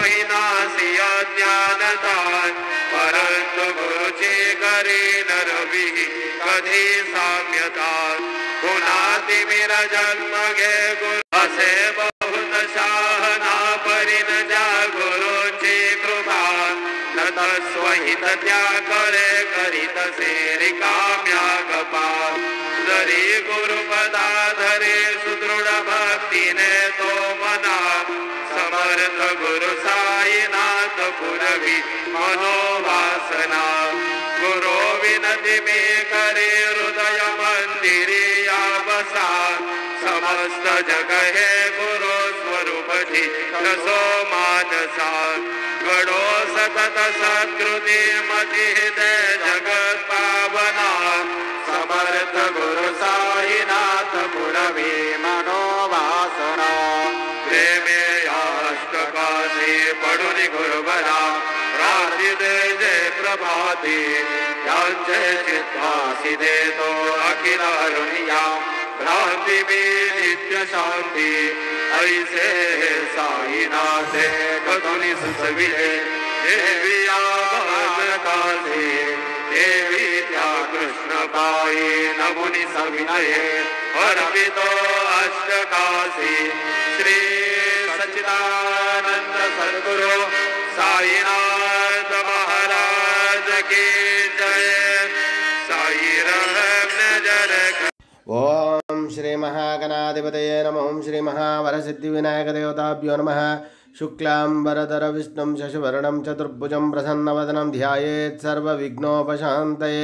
ही नासी अज्ञानतान परंतु गुरुचे करे नरवी कधी साम्यता गुणाती मेरा जन्म घे गुरु असे बहुत शाहना परिन जा गुरुची कृपा नत स्वहित त्या करे करीत से रिकाम्या कपा जरी गुरुपदा धरे सुदृढ भक्तीने तो मना समर्थ गुरु साईनाथ पुरवी मनोवासना गुरु विनती मे करे हृदय मंदिरी या बसा समस्त जग हे गुरु स्वरूप रसो मानसा गडो सतत सत्कृती मती हृदय जगत पावना समर्थ गुरु साईनाथ पुरवी मनोवासना प्रेमे अष्टकाशी पडुनी गुरुबरा रात्री दे जय प्रभाती यांचे चित्वासी देतो अखिल अरुणिया भ्रांती में नित्य शांति ऐसे साईनाथे कथुनी सुसविले देवी काशी देवी त्या कृष्ण पाई नमुनि सविनय अर्पितो अष्टकाशी श्री सच्चिदानंद सद्गुरु साईनाथ महाराज की जय। साई रहम नजर ओम श्री महागणाधिपतये नमः। ओम श्री महावरसिद्धिविनायक देवताभ्यो नमः। शुक्लांबरधर विष्णुं शशिवर्णं चतुर्भुजं प्रसन्नवदनं ध्यायेत् सर्वविघ्नोपशान्तये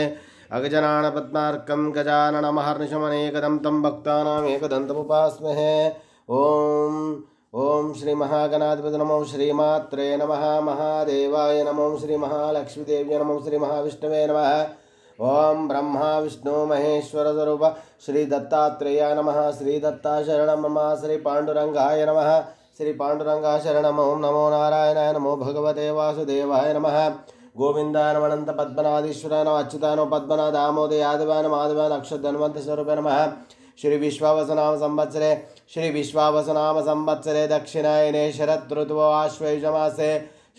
अगजाननपद्मार्कं गजाननमहर्निशमनेकदं तं भक्तानां एकदन्तमुपास्महे। ओम ओम श्री महागणाधिपतये नमः। श्रीमात्रे नमः। महादेवाय नमः। श्री महालक्ष्मीदेव्यै नमः। श्री महाविष्णवे नमः। ओम ब्रह्मा विष्णु महेश्वर स्वरूप श्री दत्तात्रेयाय नमः। श्री दत्ता शरणं मम। श्री पांडुरंगाय नमः। श्री पांडुरंगा शरणम्। ओम नमो नारायणाय नमो भगवते वासुदेवाय नमः। गोविंदाय नमः। अनंत पद्मनाधीश्वराय नमः। अच्युताय नमः। पद्मनाभ दामोदर यादवाय नमः। माधवाय अक्षर धन्वंत स्वरूपाय नमः। श्री विश्वावसनाम संवत्सरे दक्षिणायने शरद ऋतु आश्वयुजमासे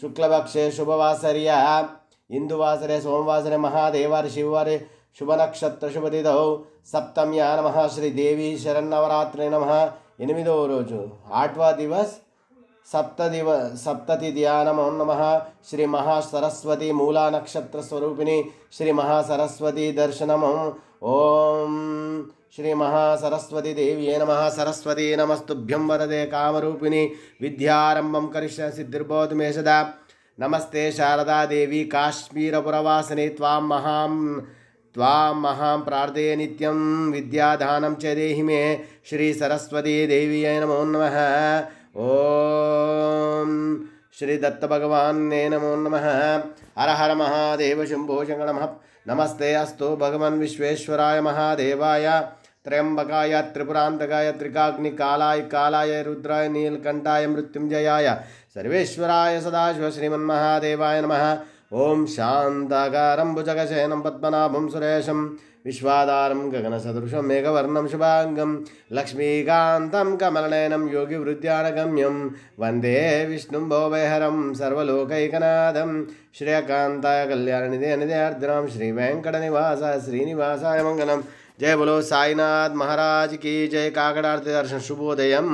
शुक्लपक्षे शुभवासर्या इंदुवासरे सोमवासरे महादेवारि शिववारे शुभ नक्षत्र शुभ तिथौ सप्तम्या नमः। श्री देवी शरन्नवरात्रे नमः। 8వ రోజు 8వ दिवस सप्ततिथ्या नमो नमः। श्री महासरस्वती मूला नक्षत्र स्वरूपिणी श्री महासरस्वती दर्शनम्। ओम श्री महासरस्वती देव्यै नमः। सरस्वती नमस्तुभ्यं वरदे कामरूपिणी विद्यारंभं करिष्ये सिद्धिर्भवतु मे सदा। नमस्ते शारदा देवी काश्मीरपुरवासिनी त्वां महां प्रार्थये नित्यं विद्यादानं च देहि मे। श्री सरस्वती देव्यै नमो नमः। ओम श्री दत्त भगवान्ने नमो नमः। हर हर महादेव शंभो शंकर नमः। नमस्ते अस्तु भगवन् विश्वेश्वराय महादेवाय त्र्यंबकाय त्रिपुरांतकाय त्रिकाग्निकालाय कालाय रुद्राय नीलकंठाय मृत्युंजयाय सर्वेश्वराय सदाशिव श्रीमन्महादेवाय नमः। ओम शांताकारं भुजगशयनं पद्मनाभं सुरेशं विश्वाधारं गगनसदृशं मेघवर्णं शुभांगं लक्ष्मीकान्तं कमलनयनं योगिवृद्ध्यानगम्यं वन्दे विष्णुं भवभयहरं सर्वलोकैकनाथं श्रेयकान्ताय कल्याणनिधे निधेऽर्धनां श्रीवेंकटनिवासाय श्रीनिवासाय मंगलम। जय बोलो साईनाथ महाराज की जय। काकड़ आरती दर्शन शुभोदयम्।